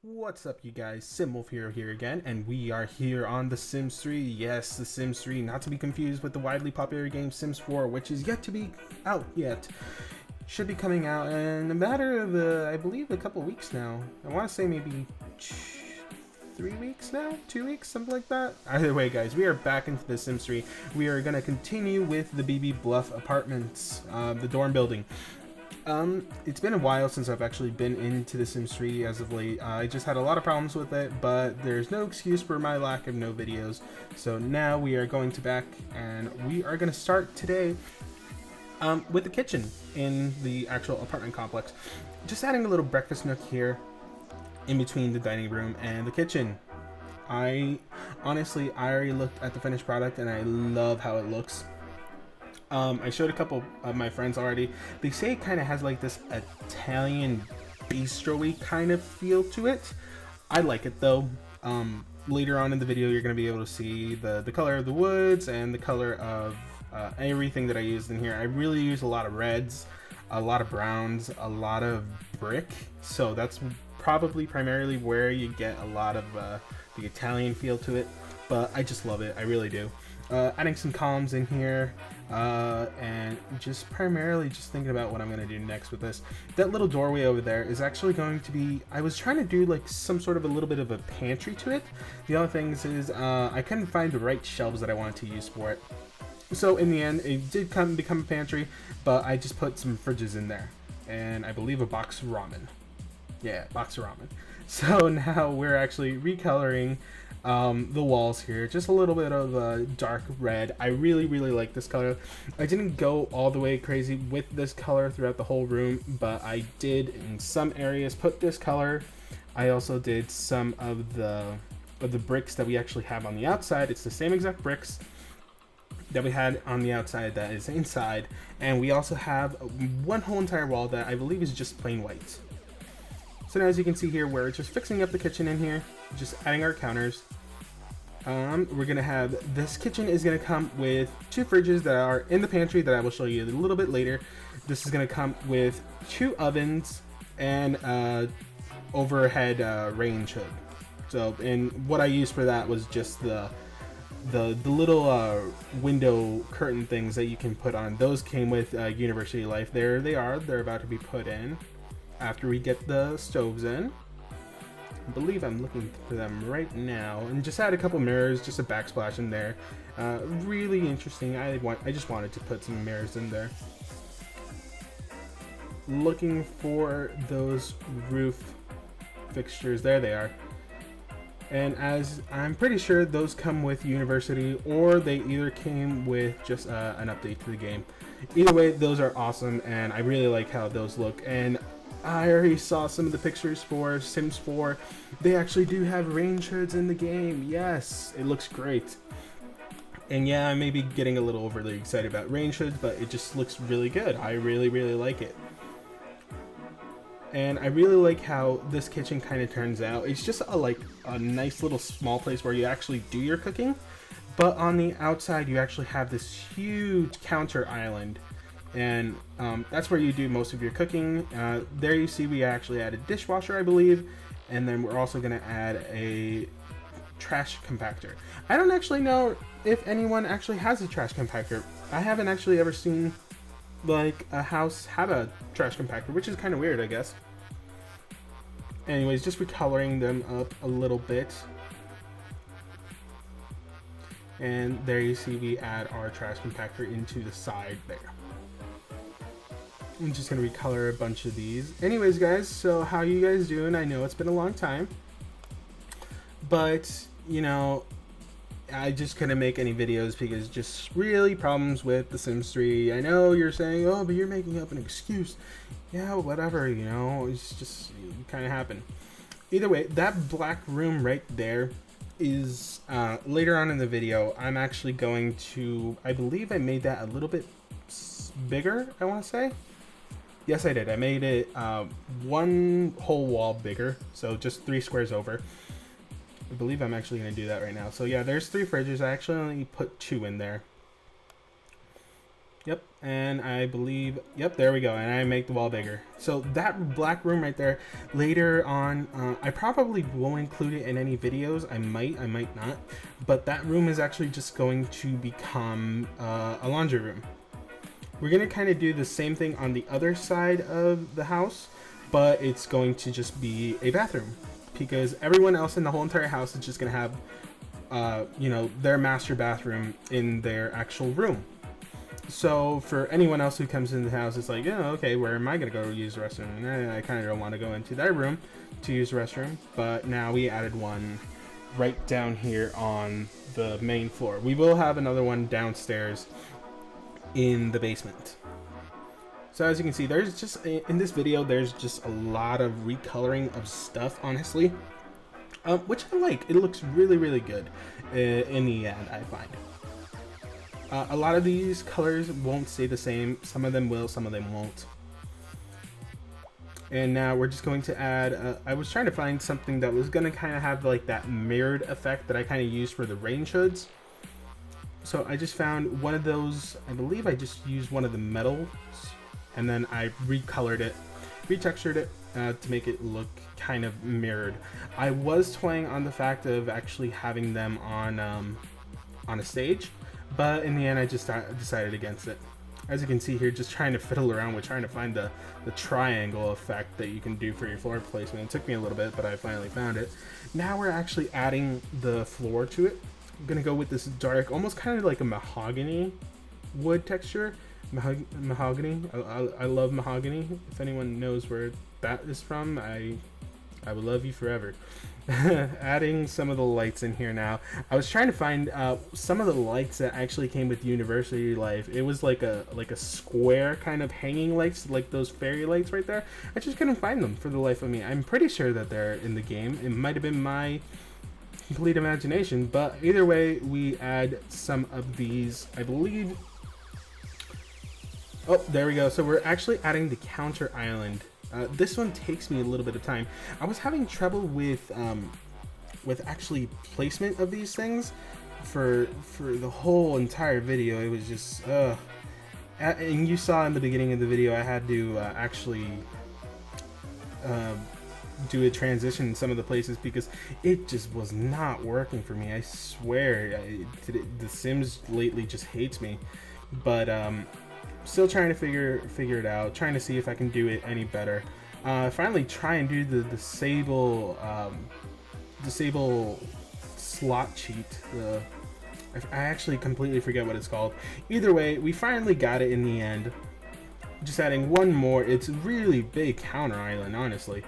What's up, you guys? SimWolfHero here again, and we are here on The Sims 3. Yes, The Sims 3, not to be confused with the widely popular game Sims 4, which is yet to be out yet. Should be coming out in a matter of, I believe, a couple weeks now. I want to say maybe 3 weeks now? 2 weeks? Something like that? Either way, guys, we are back into The Sims 3. We are going to continue with the Beebe Bluff apartments, the dorm building. It's been a while since I've actually been into The Sims 3 as of late. I just had a lot of problems with it, but there's no excuse for my lack of no videos. So now we are going to back, and we are going to start today with the kitchen in the actual apartment complex. Just adding a little breakfast nook here in between the dining room and the kitchen. I already looked at the finished product, and I love how it looks. I showed a couple of my friends already. They say it kind of has like this Italian bistro-y kind of feel to it. I like it though. Later on in the video, you're going to be able to see the color of the woods and the color of everything that I used in here. I really use a lot of reds, a lot of browns, a lot of brick. So that's probably primarily where you get a lot of the Italian feel to it. But I just love it. I really do. Adding some columns in here, and just primarily just thinking about what I'm going to do next with this. That little doorway over there is actually going to be, I was trying to do like some sort of a little bit of a pantry to it. The other things is I couldn't find the right shelves that I wanted to use for it. So in the end, it did become a pantry, but I just put some fridges in there, and I believe a box of ramen. Yeah, box of ramen. So now we're actually recoloring the walls here, just a little bit of dark red. I really like this color. I didn't go all the way crazy with this color throughout the whole room, but I did in some areas put this color. I also did some of the bricks that we actually have on the outside. It's the same exact bricks that we had on the outside that is inside, and we also have one whole entire wall that I believe is just plain white. So now, as you can see here, we're just fixing up the kitchen in here, just adding our counters. We're gonna have, this kitchen is gonna come with 2 fridges that are in the pantry that I will show you a little bit later. This is gonna come with 2 ovens and overhead range hood. So, and what I used for that was just the little window curtain things that you can put on. Those came with University Life. There they are. They're about to be put in after we get the stoves in. I believe I'm looking for them right now, and just add a couple mirrors, just a backsplash in there. Really interesting. I just wanted to put some mirrors in there. Looking for those roof fixtures. There they are. And as I'm pretty sure those come with University, or they either came with just an update to the game. Either way, those are awesome, and I really like how those look. And I already saw some of the pictures for Sims 4. They actually do have range hoods in the game. Yes, it looks great. And yeah, I may be getting a little overly excited about range hoods, but it just looks really good. I really like it. And I really like how this kitchen kind of turns out. It's just a nice little small place where you actually do your cooking. But on the outside, you actually have this huge counter island. And that's where you do most of your cooking. There you see we actually added a dishwasher, I believe, and then we're also going to add a trash compactor. I don't actually know if anyone actually has a trash compactor. I haven't actually ever seen like a house have a trash compactor, which is kind of weird, I guess. Anyways, just recoloring them up a little bit. And there you see we add our trash compactor into the side there. I'm just gonna recolor a bunch of these. Anyways, guys, so how you guys doing? I know it's been a long time, but you know, I just couldn't make any videos because just really problems with The Sims 3. I know you're saying, oh, but you're making up an excuse. Yeah, whatever, you know, it's just kind of happened. Either way, that black room right there is later on in the video. I'm actually going to, I believe I made that a little bit bigger, I want to say. Yes, I did. I made it one whole wall bigger, so just 3 squares over. I believe I'm actually going to do that right now. So yeah, there's 3 fridges. I actually only put 2 in there. Yep, and I believe, yep, there we go, and I make the wall bigger. So that black room right there, later on, I probably won't include it in any videos. I might not, but that room is actually just going to become a laundry room. We're gonna kind of do the same thing on the other side of the house, but it's going to just be a bathroom, because everyone else in the whole entire house is just gonna have, you know, their master bathroom in their actual room. So for anyone else who comes into the house, it's like, yeah, okay, where am I gonna go use the restroom? And I kind of don't want to go into their room to use the restroom, but now we added one right down here on the main floor. We will have another one downstairs in the basement. So as you can see, there's just, in this video, there's just a lot of recoloring of stuff, honestly, which I like. It looks really, really good in the end, I find. A lot of these colors won't stay the same. Some of them will, some of them won't. And now we're just going to add, I was trying to find something that was going to kind of have like that mirrored effect that I kind of used for the range hoods. So I just found one of those. I believe I just used one of the metals, and then I recolored it, retextured it to make it look kind of mirrored. I was toying on the fact of actually having them on a stage, but in the end I just decided against it. As you can see here, just trying to fiddle around with trying to find the triangle effect that you can do for your floor placement. It took me a little bit, but I finally found it. Now we're actually adding the floor to it. I'm gonna go with this dark, almost kind of like a mahogany wood texture. Mahogany. I love mahogany. If anyone knows where that is from, I will love you forever. Adding some of the lights in here now. I was trying to find some of the lights that actually came with University Life. It was like a square kind of hanging lights, like those fairy lights right there. I just couldn't find them for the life of me. I'm pretty sure that they're in the game. It might have been my complete imagination, but either way, we add some of these, I believe. Oh, there we go. So we're actually adding the counter island. This one takes me a little bit of time. I was having trouble with actually placement of these things for the whole entire video. It was just and you saw in the beginning of the video I had to actually do a transition in some of the places because it just was not working for me. I swear, the Sims lately just hates me. But still trying to figure it out, trying to see if I can do it any better. Finally try and do the disable slot cheat. I actually completely forget what it's called. Either way, we finally got it in the end. Just adding one more. It's a really big counter island, honestly.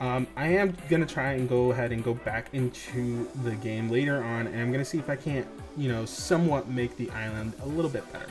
I am gonna try and go ahead and go back into the game later on, and I'm gonna see if I can't, you know, somewhat make the island a little bit better.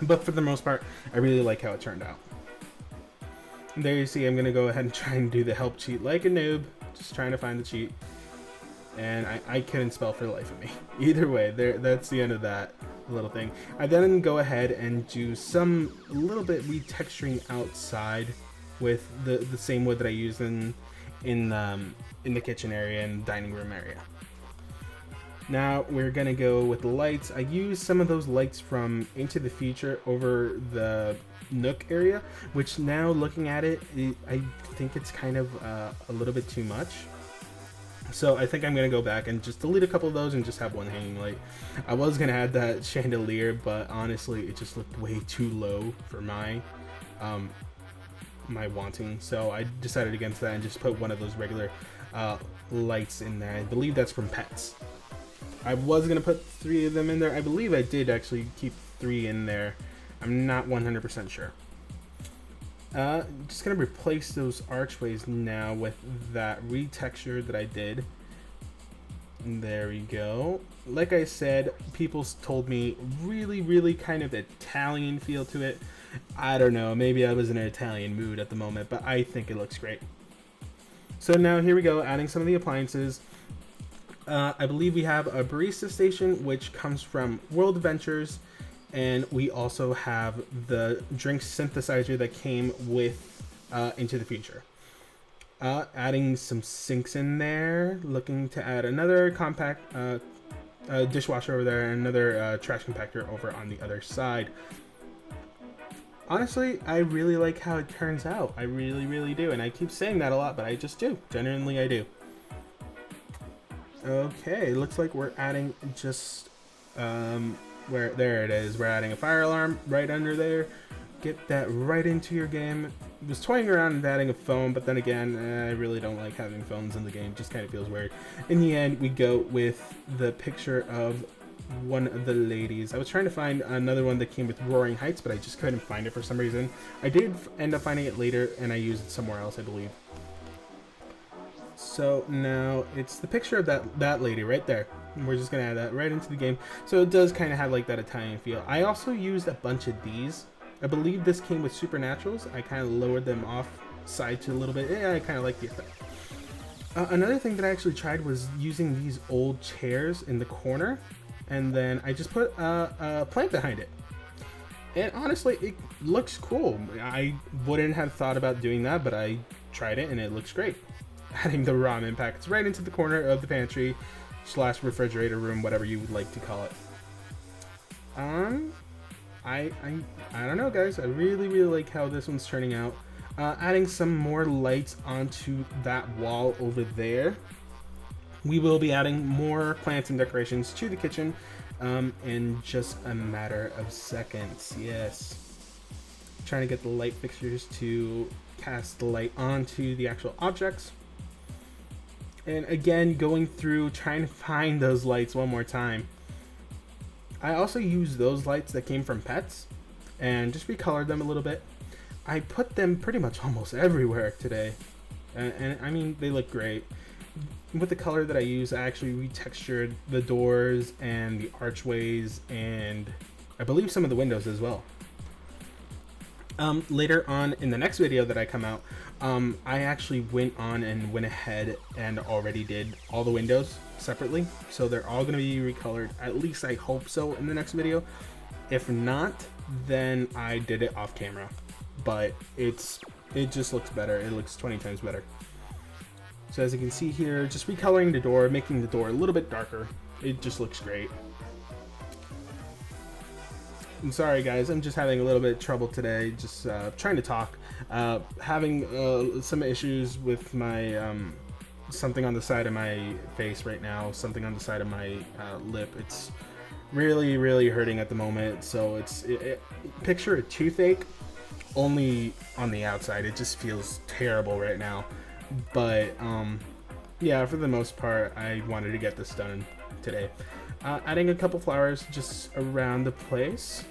But for the most part, I really like how it turned out. And there you see, I'm gonna go ahead and try and do the help cheat like a noob, just trying to find the cheat. And I couldn't spell for the life of me. Either way, that's the end of that little thing. I then go ahead and do some little bit retexturing outside with the same wood that I used in the kitchen area and dining room area. Now we're gonna go with the lights. I used some of those lights from Into the Future over the Nook area, which now looking at it, I think it's kind of a little bit too much. So I think I'm gonna go back and just delete a couple of those and just have one hanging light. I was gonna add that chandelier, but honestly, it just looked way too low for my wanting. So I decided against that and just put one of those regular lights in there. I believe that's from Pets. I was gonna put 3 of them in there. I believe I did actually keep 3 in there. I'm not 100% sure. Just gonna replace those archways now with that retexture that I did. And there we go. Like I said, people told me really kind of Italian feel to it. I don't know, maybe I was in an Italian mood at the moment, but I think it looks great. So now here we go, adding some of the appliances. I believe we have a barista station, which comes from World Adventures, and we also have the drink synthesizer that came with Into the Future. Adding some sinks in there, looking to add another compact dishwasher over there, and another trash compactor over on the other side. Honestly, I really like how it turns out. I really do. And I keep saying that a lot, but I just do. Genuinely, I do. Okay, looks like we're adding just, there it is. We're adding a fire alarm right under there. Get that right into your game. I was toying around with adding a phone, but then again, I really don't like having phones in the game. It just kind of feels weird. In the end, we go with the picture of one of the ladies. I was trying to find another one that came with Roaring Heights, but I just couldn't find it for some reason. I did end up finding it later, and I used it somewhere else, I believe. So now it's the picture of that lady right there. We're just gonna add that right into the game. So it does kind of have like that Italian feel. I also used a bunch of these. I believe this came with Supernaturals. I kind of lowered them off side to a little bit. Yeah, I kind of like the effect. Another thing that I actually tried was using these old chairs in the corner, and then I just put a plant behind it. And honestly, it looks cool. I wouldn't have thought about doing that, but I tried it and it looks great. Adding the ramen packets right into the corner of the pantry / refrigerator room, whatever you would like to call it. I don't know, guys. I really like how this one's turning out. Adding some more lights onto that wall over there. We will be adding more plants and decorations to the kitchen in just a matter of seconds. Yes. Trying to get the light fixtures to cast the light onto the actual objects. And again, going through trying to find those lights one more time. I also used those lights that came from pets and just recolored them a little bit. I put them pretty much almost everywhere today. And I mean, they look great. With the color that I use, I actually retextured the doors and the archways and I believe some of the windows as well. Later on in the next video that I come out, I actually went ahead and already did all the windows separately. So they're all going to be recolored. At least I hope so in the next video. If not, then I did it off camera. But it just looks better. It looks 20 times better. So as you can see here, just recoloring the door, making the door a little bit darker. It just looks great. I'm sorry guys, I'm just having a little bit of trouble today, just trying to talk. Having some issues with my, something on the side of my face right now, something on the side of my lip. It's really hurting at the moment, so picture a toothache, only on the outside. It just feels terrible right now. But yeah, for the most part, I wanted to get this done today. Adding a couple flowers just around the place.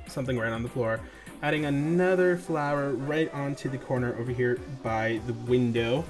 Something right on the floor. Adding another flower right onto the corner over here by the window.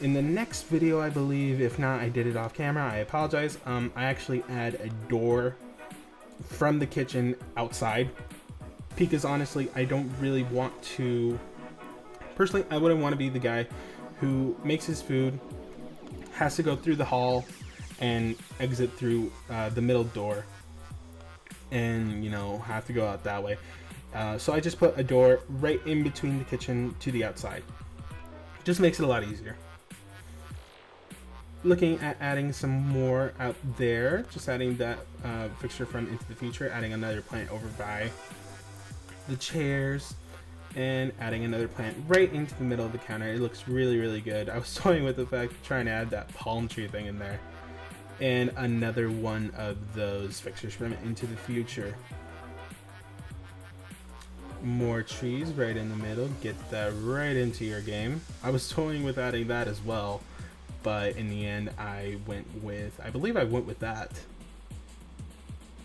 In the next video, I believe, if not, I did it off camera. I apologize. I actually add a door from the kitchen outside. Because honestly, I don't really want to... Personally, I wouldn't want to be the guy who makes his food, has to go through the hall, and exit through the middle door. And, you know, have to go out that way. So I just put a door right in between the kitchen to the outside. Just makes it a lot easier. Looking at adding some more out there. Just adding that fixture from Into the Future. Adding another plant over by the chairs. And adding another plant right into the middle of the counter. It looks really good. I was toying with the fact of trying to add that palm tree thing in there. And another one of those fixtures from Into the Future. More trees right in the middle. Get that right into your game. I was toying with adding that as well, but in the end I believe I went with that.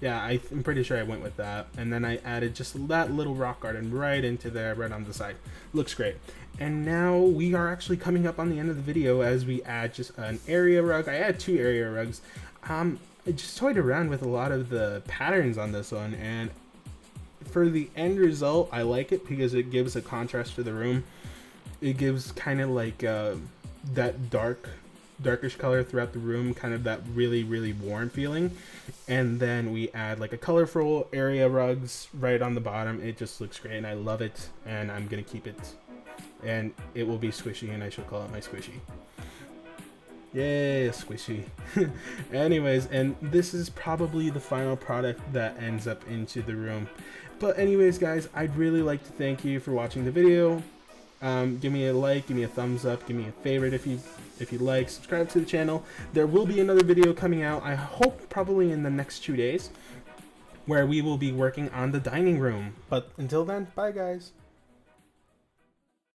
Yeah, I'm pretty sure I went with that. And then I added just that little rock garden right into there, right on the side. Looks great. And now we are actually coming up on the end of the video as we add just an area rug. I add 2 area rugs. I just toyed around with a lot of the patterns on this one, and for the end result, I like it because it gives a contrast to the room. It gives kind of like that darkish color throughout the room, kind of that really warm feeling. And then we add like a colorful area rugs right on the bottom. It just looks great and I love it, and I'm gonna keep it, and it will be squishy, and I shall call it my squishy. Yay, squishy. Anyways, and this is probably the final product that ends up into the room. But anyways, guys, I'd really like to thank you for watching the video. Give me a like, give me a thumbs up, give me a favorite if you like, subscribe to the channel. There will be another video coming out, I hope probably in the next 2 days, where we will be working on the dining room. But until then, bye guys.